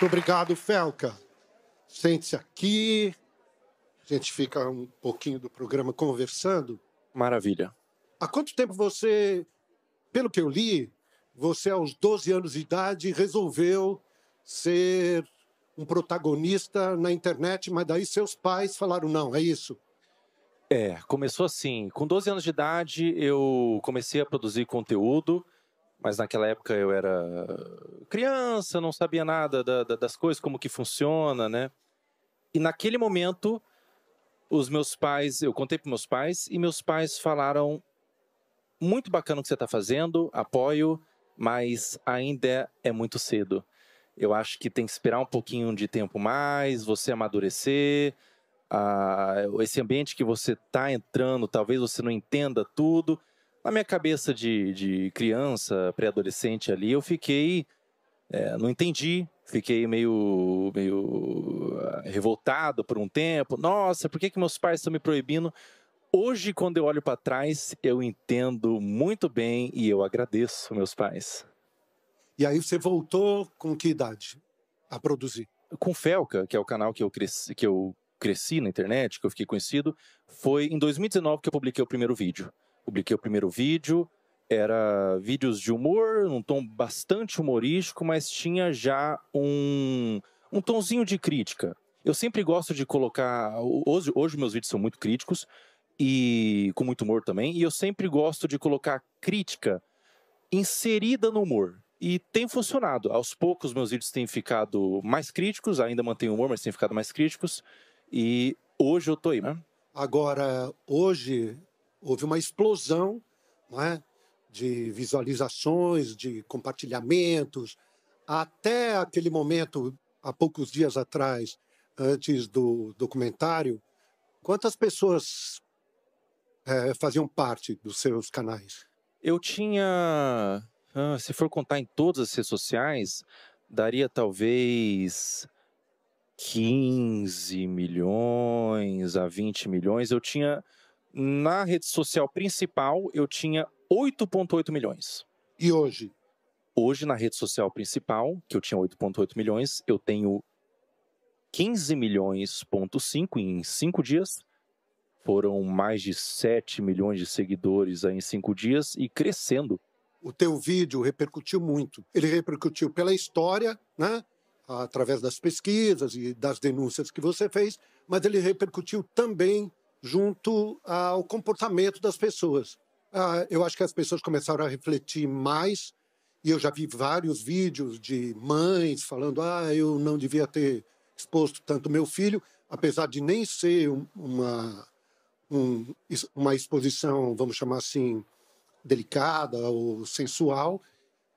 Muito obrigado, Felca. Sente-se aqui. A gente fica um pouquinho do programa conversando. Maravilha. Há quanto tempo você, pelo que eu li, você aos 12 anos de idade resolveu ser um protagonista na internet, mas daí seus pais falaram não, é isso? Começou assim. Com 12 anos de idade, eu comecei a produzir conteúdo, mas naquela época eu era criança, não sabia nada das coisas, como que funciona, né? E naquele momento, eu contei para meus pais, e meus pais falaram: muito bacana o que você está fazendo, apoio, mas ainda é muito cedo. Eu acho que tem que esperar um pouquinho de tempo mais, você amadurecer. Esse ambiente que você está entrando, talvez você não entenda tudo. Na minha cabeça de criança, pré-adolescente ali, eu fiquei... não entendi, fiquei meio revoltado por um tempo. Nossa, por que meus pais estão me proibindo? Hoje, quando eu olho para trás, eu entendo muito bem e eu agradeço meus pais. E aí você voltou com que idade a produzir? Com Felca, que é o canal que eu cresci na internet, que eu fiquei conhecido, foi em 2019 que eu publiquei o primeiro vídeo. Publiquei o primeiro vídeo, era vídeos de humor, um tom bastante humorístico, mas tinha já um tonzinho de crítica. Eu sempre gosto de colocar... Hoje meus vídeos são muito críticos, e com muito humor também, e eu sempre gosto de colocar crítica inserida no humor. E tem funcionado. Aos poucos, meus vídeos têm ficado mais críticos, ainda mantenho humor, mas têm ficado mais críticos. E hoje eu tô aí, né? Agora, hoje, houve uma explosão, não é? De visualizações, de compartilhamentos. Até aquele momento, há poucos dias atrás, antes do documentário, quantas pessoas faziam parte dos seus canais? Eu tinha... se for contar em todas as redes sociais, daria talvez 15 milhões a 20 milhões. Eu tinha... Na rede social principal, eu tinha 8,8 milhões. E hoje? Hoje, na rede social principal, que eu tinha 8,8 milhões, eu tenho 15 milhões,5 em 5 dias. Foram mais de 7 milhões de seguidores aí em 5 dias e crescendo. O teu vídeo repercutiu muito. Ele repercutiu pela história, né? Através das pesquisas e das denúncias que você fez, mas ele repercutiu também junto ao comportamento das pessoas. Eu acho que as pessoas começaram a refletir mais, e eu já vi vários vídeos de mães falando: eu não devia ter exposto tanto meu filho, apesar de nem ser uma exposição, vamos chamar assim, delicada ou sensual.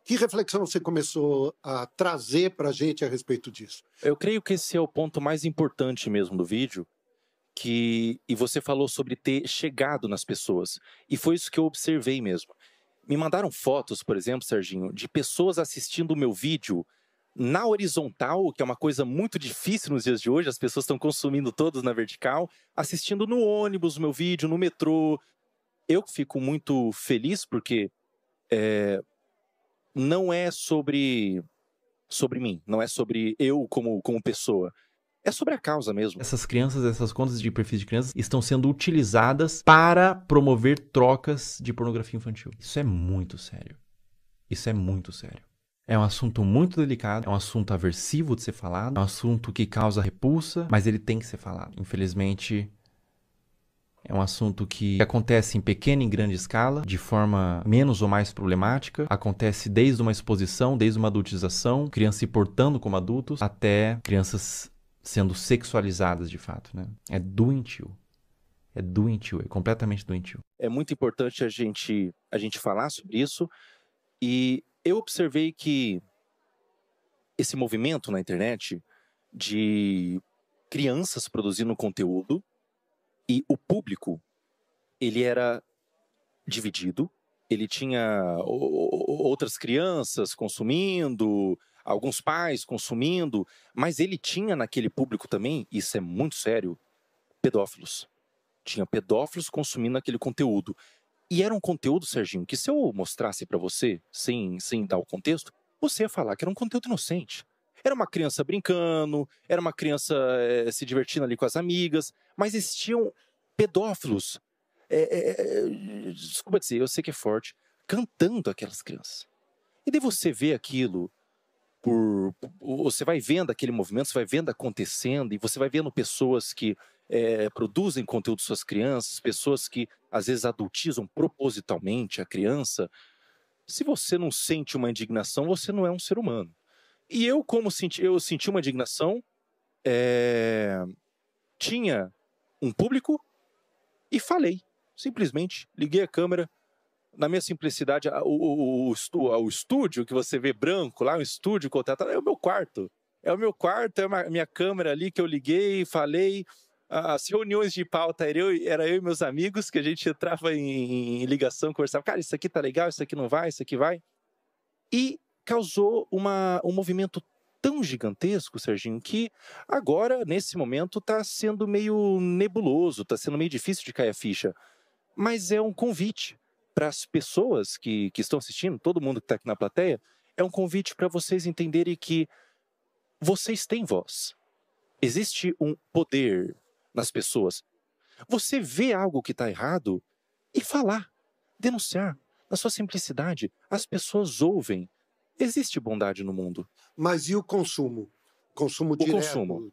Que reflexão você começou a trazer para a gente a respeito disso? Eu creio que esse é o ponto mais importante mesmo do vídeo, e você falou sobre ter chegado nas pessoas. E foi isso que eu observei mesmo. Me mandaram fotos, por exemplo, Serginho, de pessoas assistindo o meu vídeo na horizontal, que é uma coisa muito difícil nos dias de hoje, as pessoas estão consumindo todos na vertical, assistindo no ônibus o meu vídeo, no metrô. Eu fico muito feliz porque não é sobre mim, não é sobre eu como pessoa. É sobre a causa mesmo. Essas crianças, essas contas de perfis de crianças estão sendo utilizadas para promover trocas de pornografia infantil. Isso é muito sério. Isso é muito sério. É um assunto muito delicado, é um assunto aversivo de ser falado, é um assunto que causa repulsa, mas ele tem que ser falado. Infelizmente, é um assunto que acontece em pequena e grande escala, de forma menos ou mais problemática. Acontece desde uma exposição, desde uma adultização, crianças se portando como adultos, até crianças sendo sexualizadas de fato, né? É doentio. É doentio, é completamente doentio. É muito importante a gente falar sobre isso. E eu observei que esse movimento na internet de crianças produzindo conteúdo, e o público, ele era dividido. Ele tinha outras crianças consumindo, alguns pais consumindo, mas ele tinha naquele público também, isso é muito sério, pedófilos. Tinha pedófilos consumindo aquele conteúdo. E era um conteúdo, Serginho, que se eu mostrasse pra você, sem dar o contexto, você ia falar que era um conteúdo inocente. Era uma criança brincando, era uma criança se divertindo ali com as amigas, mas existiam pedófilos, desculpa dizer, eu sei que é forte, cantando aquelas crianças. E daí você vê aquilo, você vai vendo aquele movimento, você vai vendo acontecendo, e você vai vendo pessoas que produzem conteúdo para suas crianças, pessoas que às vezes adultizam propositalmente a criança. Se você não sente uma indignação, você não é um ser humano. E eu senti uma indignação, tinha um público e falei, simplesmente, liguei a câmera, na minha simplicidade, o estúdio que você vê branco lá, o estúdio contratado, é o meu quarto. É o meu quarto, é a minha câmera ali que eu liguei, falei. As reuniões de pauta era eu e meus amigos, que a gente entrava em ligação, conversava. Cara, isso aqui tá legal, isso aqui não vai, isso aqui vai. E causou um movimento tão gigantesco, Serginho, que agora, nesse momento, tá sendo meio nebuloso, tá sendo meio difícil de cair a ficha. Mas é um convite para as pessoas que estão assistindo, todo mundo que está aqui na plateia, é um convite para vocês entenderem que vocês têm voz. Existe um poder nas pessoas. Você vê algo que está errado e falar, denunciar, na sua simplicidade. As pessoas ouvem. Existe bondade no mundo. Mas e o consumo? Consumo direto consumo.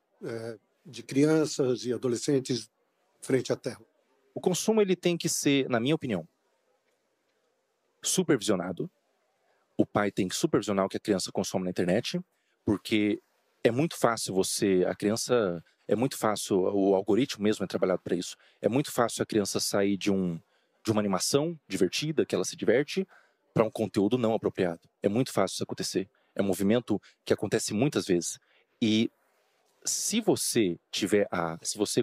De crianças e adolescentes frente à tela. O consumo ele tem que ser, na minha opinião, supervisionado. O pai tem que supervisionar o que a criança consome na internet, porque é muito fácil é muito fácil, o algoritmo mesmo é trabalhado para isso. É muito fácil a criança sair de uma animação divertida, que ela se diverte, para um conteúdo não apropriado. É muito fácil isso acontecer. É um movimento que acontece muitas vezes. E se você,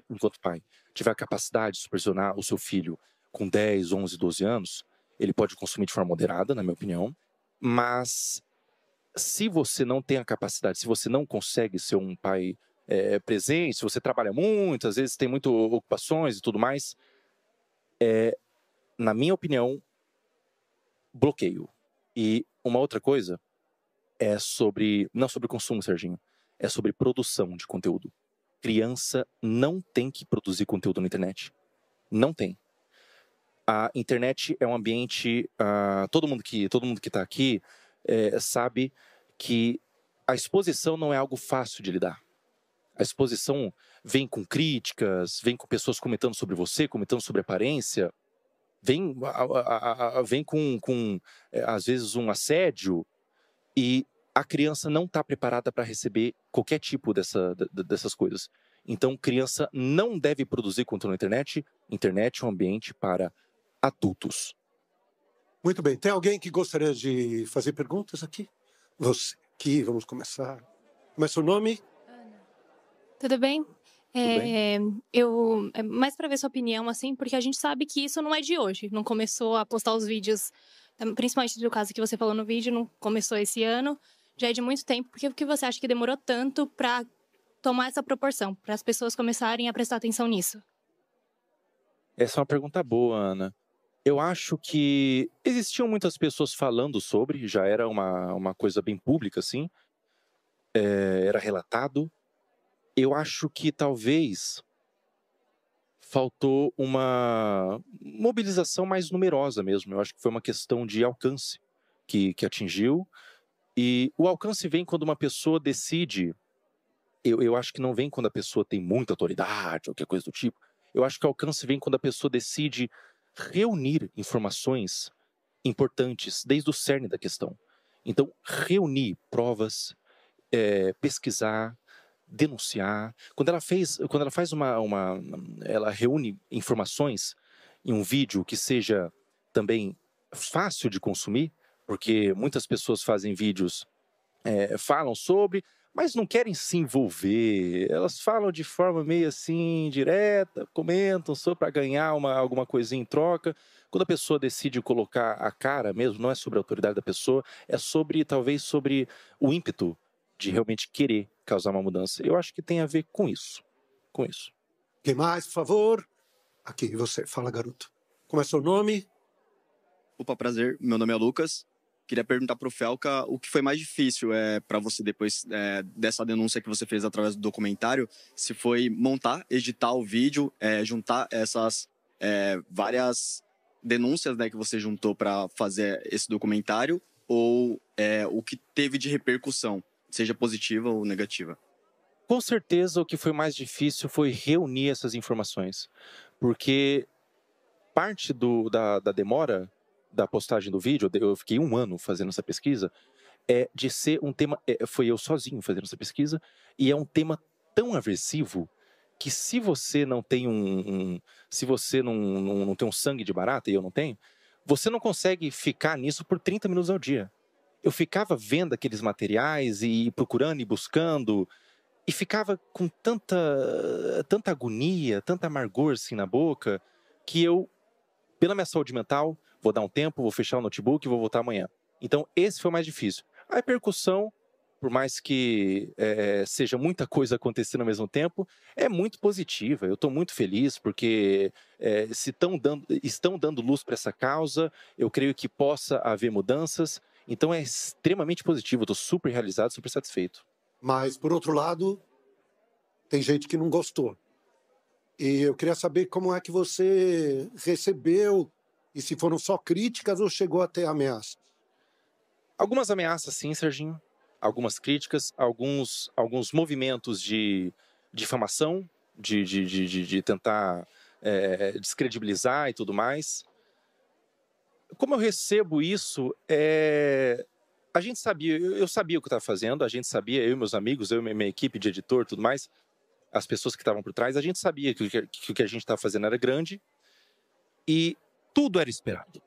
enquanto pai, tiver a capacidade de supervisionar o seu filho com 10, 11, 12 anos, ele pode consumir de forma moderada, na minha opinião, mas se você não tem a capacidade, se você não consegue ser um pai presente, se você trabalha muito, às vezes tem muitas ocupações e tudo mais, na minha opinião, bloqueio. E uma outra coisa não sobre consumo, Serginho, é sobre produção de conteúdo. Criança não tem que produzir conteúdo na internet. Não tem. A internet é um ambiente... todo mundo que está aqui sabe que a exposição não é algo fácil de lidar. A exposição vem com críticas, vem com pessoas comentando sobre você, comentando sobre aparência, vem com às vezes, um assédio, e a criança não está preparada para receber qualquer tipo dessas coisas. Então, criança não deve produzir conteúdo na internet. Internet é um ambiente para adultos. Muito bem. Tem alguém que gostaria de fazer perguntas aqui? Você aqui, vamos começar. Começa o nome? Ana. Tudo bem? Eu mais para ver sua opinião, assim, porque a gente sabe que isso não é de hoje. Não começou a postar os vídeos, principalmente do caso que você falou no vídeo, não começou esse ano, já é de muito tempo. Por que você acha que demorou tanto para tomar essa proporção, para as pessoas começarem a prestar atenção nisso? Essa é uma pergunta boa, Ana. Eu acho que existiam muitas pessoas falando sobre, já era uma coisa bem pública, assim, era relatado. Eu acho que talvez faltou uma mobilização mais numerosa mesmo. Eu acho que foi uma questão de alcance que atingiu. E o alcance vem quando uma pessoa decide. Eu acho que não vem quando a pessoa tem muita autoridade ou qualquer coisa do tipo. Eu acho que o alcance vem quando a pessoa decide reunir informações importantes desde o cerne da questão. Então, reunir provas, pesquisar, denunciar. Quando ela faz ela reúne informações em um vídeo que seja também fácil de consumir, porque muitas pessoas fazem vídeos, falam sobre, mas não querem se envolver. Elas falam de forma meio assim, direta, comentam só para ganhar alguma coisinha em troca. Quando a pessoa decide colocar a cara mesmo, não é sobre a autoridade da pessoa, é talvez sobre o ímpeto de realmente querer causar uma mudança. Eu acho que tem a ver com isso. Quem mais, por favor? Aqui, você. Fala, garoto. Como é seu nome? Opa, prazer. Meu nome é Lucas. Queria perguntar para o Felca o que foi mais difícil para você depois dessa denúncia que você fez através do documentário, se foi montar, editar o vídeo, juntar essas várias denúncias, né, que você juntou para fazer esse documentário, ou o que teve de repercussão, seja positiva ou negativa. Com certeza o que foi mais difícil foi reunir essas informações, porque parte da demora da postagem do vídeo, eu fiquei 1 ano fazendo essa pesquisa, de ser um tema, foi eu sozinho fazendo essa pesquisa, e é um tema tão aversivo que se você não tem se você não tem um sangue de barata, e eu não tenho, você não consegue ficar nisso por 30 minutos ao dia. Eu ficava vendo aqueles materiais e procurando e buscando, e ficava com tanta agonia, tanta amargor assim na boca, que eu, pela minha saúde mental, vou dar um tempo, vou fechar o notebook e vou voltar amanhã. Então, esse foi o mais difícil. A repercussão, por mais que seja muita coisa acontecendo ao mesmo tempo, é muito positiva. Eu estou muito feliz porque se estão dando luz para essa causa, eu creio que possa haver mudanças. Então, é extremamente positivo. Eu estou super realizado, super satisfeito. Mas, por outro lado, tem gente que não gostou. E eu queria saber como é que você recebeu, e se foram só críticas ou chegou a ter ameaças? Algumas ameaças, sim, Serginho. Algumas críticas, alguns movimentos de difamação, de tentar descredibilizar e tudo mais. Como eu recebo isso, a gente sabia, eu sabia o que eu estava fazendo, a gente sabia, eu e meus amigos, eu e minha equipe de editor e tudo mais, as pessoas que estavam por trás, a gente sabia que o que a gente estava fazendo era grande e tudo era esperado.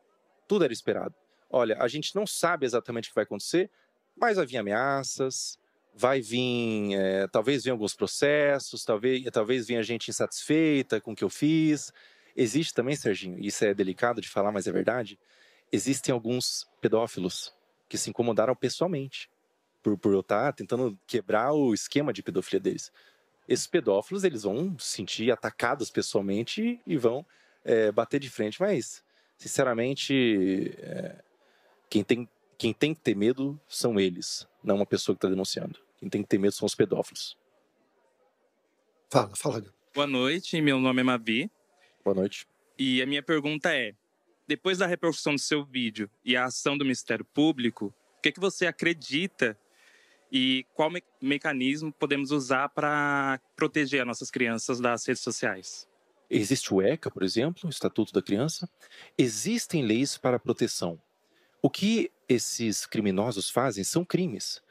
Tudo era esperado. Olha, a gente não sabe exatamente o que vai acontecer, mas vai vir ameaças, vai vir, talvez venham alguns processos, talvez venha gente insatisfeita com o que eu fiz. Existe também, Serginho, isso é delicado de falar, mas é verdade, existem alguns pedófilos que se incomodaram pessoalmente por eu estar tentando quebrar o esquema de pedofilia deles. Esses pedófilos, eles vão se sentir atacados pessoalmente e vão bater de frente, mas, sinceramente, quem tem que ter medo são eles, não uma pessoa que está denunciando. Quem tem que ter medo são os pedófilos. Fala. Boa noite, meu nome é Mavi. Boa noite. E a minha pergunta é, depois da repercussão do seu vídeo e a ação do Ministério Público, o que você acredita e qual mecanismo podemos usar para proteger as nossas crianças das redes sociais? Existe o ECA, por exemplo, o Estatuto da Criança. Existem leis para proteção. O que esses criminosos fazem são crimes.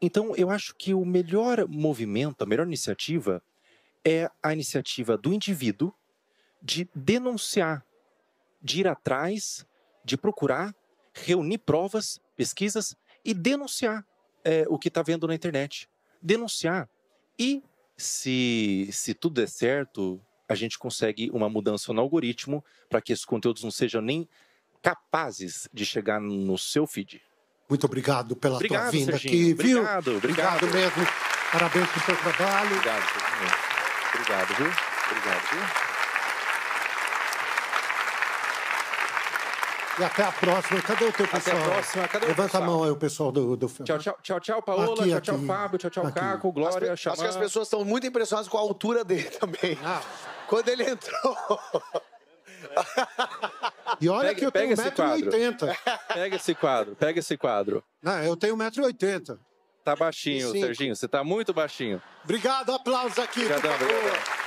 Então, eu acho que o melhor movimento, a melhor iniciativa é a iniciativa do indivíduo de denunciar, de ir atrás, de procurar, reunir provas, pesquisas e denunciar o que está vendo na internet. Denunciar. E, se tudo der certo, a gente consegue uma mudança no algoritmo para que esses conteúdos não sejam nem capazes de chegar no seu feed. Muito obrigado pela tua vinda Serginho. aqui, viu? Obrigado Mesmo. Parabéns pelo seu trabalho. Obrigado, Serginho. Obrigado, viu? Obrigado, viu? E até a próxima. Cadê o teu pessoal? Até a próxima. Cadê o Levanta pessoal? a mão aí, o pessoal do Tchau, Paola. Tchau, Fábio. Tchau, Caco. Glória, Acho que as pessoas estão muito impressionadas com a altura dele também. Quando ele entrou... E olha que eu tenho pega esse 1,80 m. Pega esse quadro. Não, eu tenho 1,80 m. Tá baixinho, Serginho. Você tá muito baixinho. Obrigado, aplausos aqui. Obrigadão, por favor. obrigado.